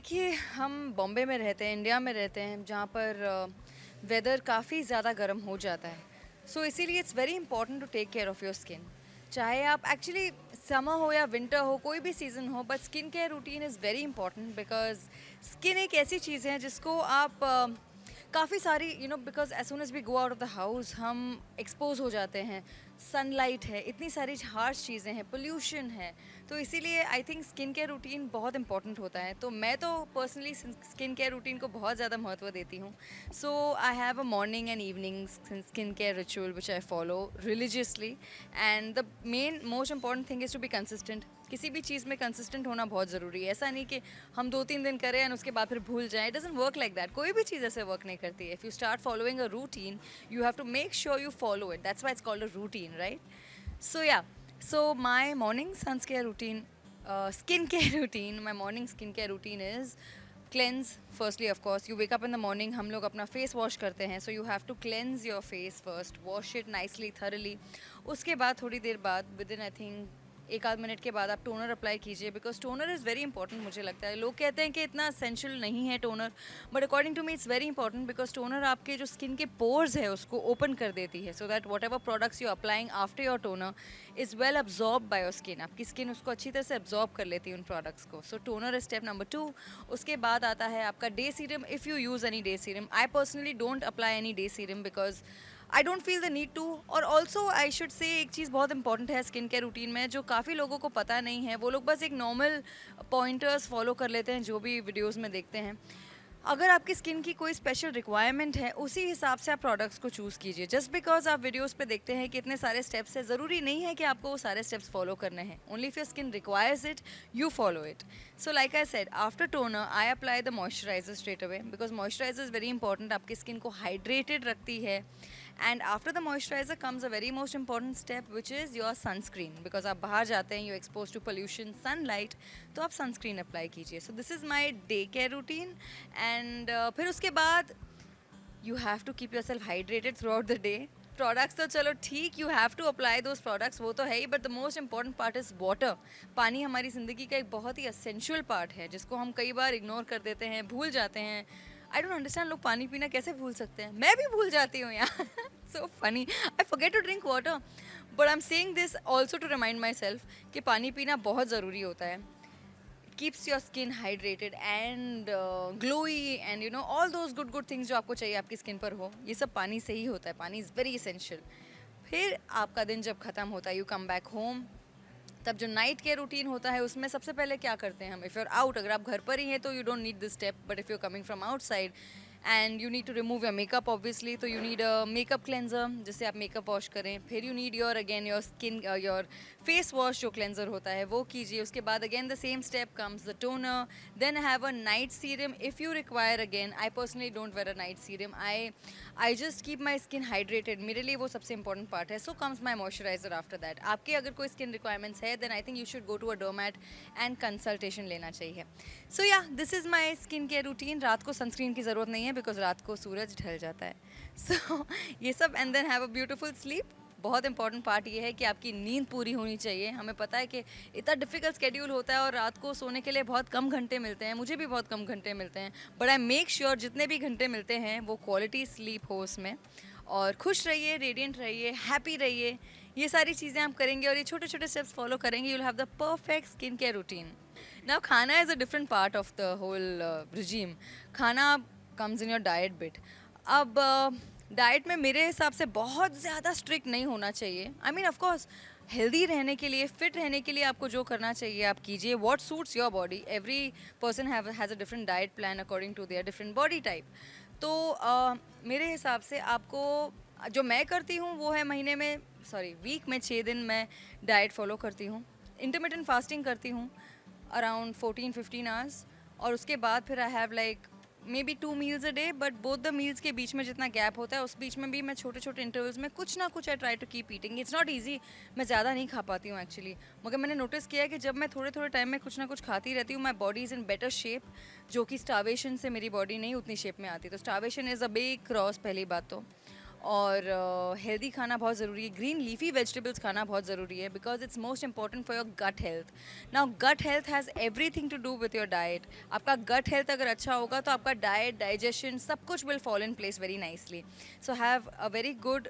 देखिए, हम बॉम्बे में रहते हैं, इंडिया में रहते हैं, जहाँ पर वेदर काफ़ी ज़्यादा गर्म हो जाता है। सो इसीलिए it's very important to take care of your skin. चाहे आप एक्चुअली समर हो या विंटर हो, कोई भी सीज़न हो, but skin care routine is very important because skin एक ऐसी चीज़ है जिसको आप काफ़ी सारी because as soon as we go out of the house हम एक्सपोज हो जाते हैं। सनलाइट है, इतनी सारी हार्श चीज़ें हैं, पोल्यूशन है। तो इसीलिए I think skin care routine बहुत इंपॉर्टेंट होता है। तो मैं तो पर्सनली स्किन केयर रूटीन को बहुत ज़्यादा महत्व देती हूँ। So I have a morning and evening skin care ritual which I follow religiously. And the main most important thing is to be consistent. किसी भी चीज़ में कंसिस्टेंट होना बहुत ज़रूरी है। ऐसा नहीं कि हम 2-3 दिन करें एंड उसके बाद फिर भूल जाएं। It doesn't work like that. कोई भी चीज़ ऐसे वर्क नहीं करती है। If you start following a routine, you have to make sure you follow it. That's why it's called a routine, right? So yeah, so my morning sunscare routine, skincare routine, my morning skincare routine is cleanse. Firstly, of course, you wake up in the morning, हम लोग अपना face wash करते हैं, so you have to cleanse your face first, wash it nicely, thoroughly. उसके बाद थोड़ी देर बाद, within I think 1 आध मिनट के बाद आप टोनर अप्लाई कीजिए, because toner is very important. मुझे लगता है लोग कहते हैं कि इतना असेंशियल नहीं है toner, but according to me it's very important because toner आपके जो स्किन के पोर्स है उसको ओपन कर देती है, so that what ever products you applying after your toner is well absorb by your skin. आपकी स्किन उसको अच्छी तरह से अब्जॉर्ब कर लेती है उन प्रोडक्ट्स को। So toner is step number 2। उसके बाद आता है आपका day serum. If you use any day serum, I personally don't apply any day serum because I don't feel the need to. और ऑल्सो आई शुड से एक चीज़ बहुत important है skin care routine में, जो काफ़ी लोगों को पता नहीं है। वो लोग बस एक नॉर्मल पॉइंटर्स फॉलो कर लेते हैं जो भी वीडियोस में देखते हैं। अगर आपकी स्किन की कोई स्पेशल रिक्वायरमेंट है, उसी हिसाब से आप प्रोडक्ट्स को चूज़ कीजिए। जस्ट बिकॉज आप वीडियोस पे देखते हैं कि इतने सारे स्टेप्स है, ज़रूरी नहीं है कि आपको वो सारे स्टेप्स फॉलो करने हैं। Only if your skin requires it, you follow it. So like I said, after toner I apply the moisturizer straight away, because moisturizer is very important, आपकी स्किन को हाइड्रेटेड रखती है। And after the moisturizer comes a very most important step which is your sunscreen, because आप बाहर जाते हैं, you expose to pollution, sunlight, तो आप सनस्क्रीन अप्लाई कीजिए। So this is my day care routine. And फिर उसके बाद you have to keep yourself hydrated throughout the day. Products तो चलो ठीक, you have to apply those products, वो तो है ही, but the most important part is water. पानी हमारी ज़िंदगी का एक बहुत ही असेंशियल पार्ट है, जिसको हम कई बार इग्नोर कर देते हैं, भूल जाते हैं। आई डोंट अंडरस्टैंड, लोग पानी पीना कैसे भूल सकते हैं। मैं भी भूल जाती हूँ यार। So funny, I forget to drink water, but I am saying this also to remind myself कि पानी पीना बहुत ज़रूरी होता है। keeps your skin hydrated and glowy and all those good things जो आपको चाहिए आपकी स्किन पर हो, ये सब पानी से ही होता है। पानी इज़ वेरी इसेंशियल। फिर आपका दिन जब ख़त्म होता है, यू कम बैक होम, तब जो नाइट केयर रूटीन होता है उसमें सबसे पहले क्या करते हैं हम। इफ़ यू आर आउट, अगर आप घर पर ही हैं तो you don't need this step, but if you are coming from outside and you need to remove your makeup obviously, तो you need a makeup cleanser जिससे आप मेकअप वॉश करें। फिर you need your again your skin your face wash जो cleanser होता है वो कीजिए। उसके बाद again the same step comes the toner, then have a night serum if you require. Again I personally don't wear a night serum, I just keep my skin hydrated, मेरे लिए वो सबसे इंपॉर्टेंट पार्ट है। So comes my moisturizer after that. आपके अगर कोई skin requirements है, then I think you should go to a dermat and consultation लेना चाहिए। So yeah this is my skin care routine. रात को सनस्क्रीन की ज़रूरत नहीं है बिकॉज रात को सूरज ढल जाता है। सो ये सब, and then have a beautiful sleep. बहुत इंपॉर्टेंट पार्ट ये है कि आपकी नींद पूरी होनी चाहिए। हमें पता है कि इतना डिफिकल्ट स्केड्यूल होता है और रात को सोने के लिए बहुत कम घंटे मिलते हैं, मुझे भी बहुत कम घंटे मिलते हैं, बट आई मेक श्योर जितने भी घंटे मिलते हैं वो क्वालिटी स्लीप हो उसमें। और खुश रहिए, रेडिएंट रहिए, हैप्पी रहिए। ये सारी चीज़ें आप करेंगे और ये छोटे छोटे स्टेप्स फॉलो करेंगे, you will have the perfect skin care routine. Now खाना is a different part of the whole regime. खाना comes in your diet bit. अब डाइट में मेरे हिसाब से बहुत ज़्यादा स्ट्रिक्ट नहीं होना चाहिए। आई मीन ऑफकोर्स हेल्दी रहने के लिए, फिट रहने के लिए आपको जो करना चाहिए आप कीजिए, what suits your body. Every person has a different diet plan according to their different body type. तो मेरे हिसाब से आपको, जो मैं करती हूँ वो है महीने में, सॉरी वीक में 6 दिन मैं डाइट फॉलो करती हूँ। इंटरमिटेंट फास्टिंग करती हूँ अराउंड 14-15 आवर्स, और उसके बाद फिर I have like may be 2 meals a day, but both the meals के बीच में जितना गैप होता है उस बीच में भी मैं छोटे छोटे इंटरवल्स में कुछ ना कुछ I try to keep eating. It's not easy, मैं ज़्यादा नहीं खा पाती हूँ एक्चुअली, मगर मैंने नोटिस किया है कि जब मैं थोड़े थोड़े टाइम में कुछ ना कुछ खाती रहती हूँ, my body is in better shape, जो कि स्टार्वेशन से मेरी बॉडी नहीं उतनी शेप में आती। तो starvation is a big cross, पहली बात तो। और हेल्दी खाना बहुत ज़रूरी है, ग्रीन लीफी वेजिटेबल्स खाना बहुत ज़रूरी है, because it's most important for your gut health. Now gut health has everything to do with your diet. आपका गट हेल्थ अगर अच्छा होगा तो आपका डाइट, डाइजेशन, सब कुछ will follow in place very nicely. So have a very good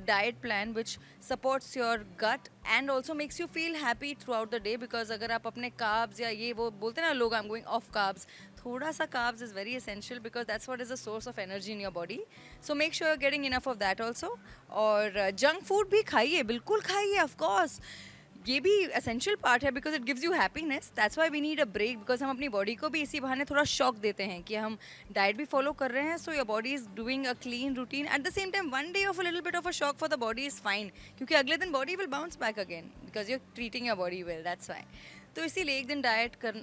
diet plan which supports your gut and also makes you feel happy throughout the day. Because अगर आप अपने कार्ब्स या ये वो बोलते हैं ना लोग, I am going off carbs, थोड़ा सा carbs is very essential because that's what is the source of energy in your body. So make sure getting enough of that also. और जंक फूड भी खाइए, बिल्कुल खाइए, ऑफ कोर्स ये भी essential part है because it gives you happiness. That's why we need a break, because हम अपनी बॉडी को भी इसी बहाने थोड़ा शॉक देते हैं कि हम डाइट भी फॉलो कर रहे हैं. So your body is doing a clean routine. At the same time one day of a little bit of a shock for the body is fine, क्योंकि अगले दिन body will bounce back again because you are treating your body well. That's why. तो इसीलिए एक दिन diet कर,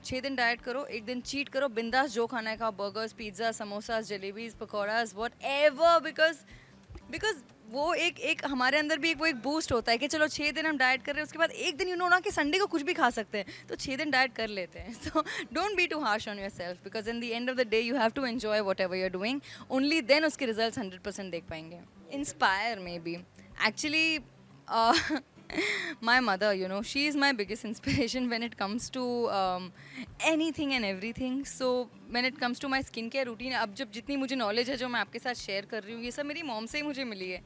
6 दिन diet करो, एक दिन चीट करो, बिंदास जो खाना है खाओ, burgers, pizza, samosas, jalebis, pakoras, what ever. Because वो एक हमारे अंदर भी वो एक बूस्ट होता है कि चलो 6 दिन हम डाइट कर रहे हैं, उसके बाद एक दिन ना कि संडे को कुछ भी खा सकते हैं, तो 6 दिन डाइट कर लेते हैं. So don't be too harsh on yourself, because in the end of the day you have to enjoy whatever you are doing. Only then उसके रिजल्ट 100% देख पाएंगे. Inspire maybe actually my mother, you know, she is my biggest inspiration when it comes to anything and everything. So when it comes to my skincare routine, अब जब जितनी मुझे knowledge है जो मैं आपके साथ शेयर कर रही हूँ, ये सब मेरी मॉम से ही मुझे मिली है.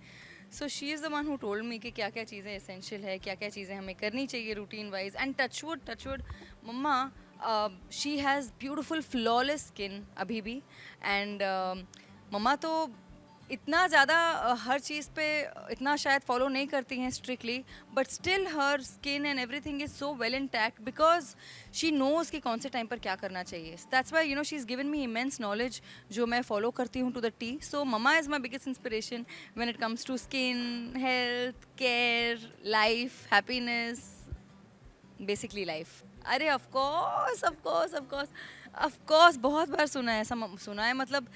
So she is the one who told me कि क्या क्या चीज़ें एसेंशियल है, क्या क्या चीज़ें हमें करनी चाहिए routine wise. And touchwood mamma, she has beautiful flawless skin अभी भी. एंड मम्मा तो इतना ज़्यादा हर चीज़ पे इतना शायद फॉलो नहीं करती हैं strictly, but still her skin and everything is so well intact because she knows कि कौन से टाइम पर क्या करना चाहिए. That's why you know she is given me immense knowledge जो मैं फॉलो करती हूँ to the T. So mamma is my biggest inspiration when it comes to skin health care, life, happiness, basically life. अरे of course बहुत बार सुना है, ऐसा सुना है. मतलब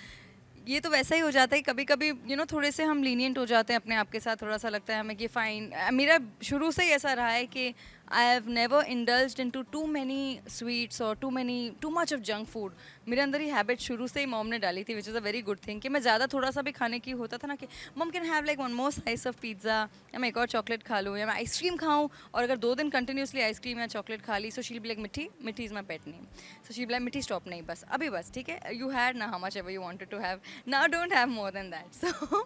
ये तो वैसा ही हो जाता है कभी कभी, यू नो, थोड़े से हम लीनियंट हो जाते हैं अपने आप के साथ. थोड़ा सा लगता है हमें कि फ़ाइन. मेरा शुरू से ही ऐसा रहा है कि I have never indulged into too many sweets और too much of junk food. मेरे अंदर ही हैबिट शुरू से ही मॉम ने डाली थी, which is a very good thing. कि मैं ज़्यादा थोड़ा सा भी खाने की होता था ना कि mom can have like one more slice of pizza, या मैं एक और चॉकलेट खा लूँ, या मैं आइसक्रीम खाऊँ. और अगर 2 दिन कंटिन्यूसली आइसक्रीम या चॉकलेट खा ली, सो शील बी लाइक मिट्टी is my pet name. So she'll be like मिट्टी स्टॉप, नहीं बस अभी बस ठीक है, यू हैड ना how much ever you wanted to have, now don't have more than that. So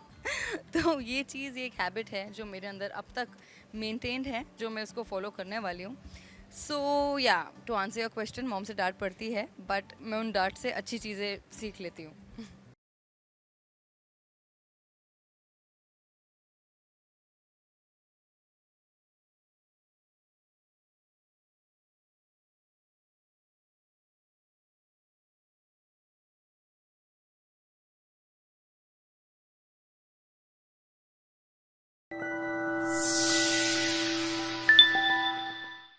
तो ये चीज़, ये एक हैबिट है जो मेरे अंदर अब तक मेंटेन्ड है, जो मैं उसको फॉलो करने वाली हूँ. So yeah to answer your question, mom से डांट पड़ती है, बट मैं उन डांट से अच्छी चीज़ें सीख लेती हूँ.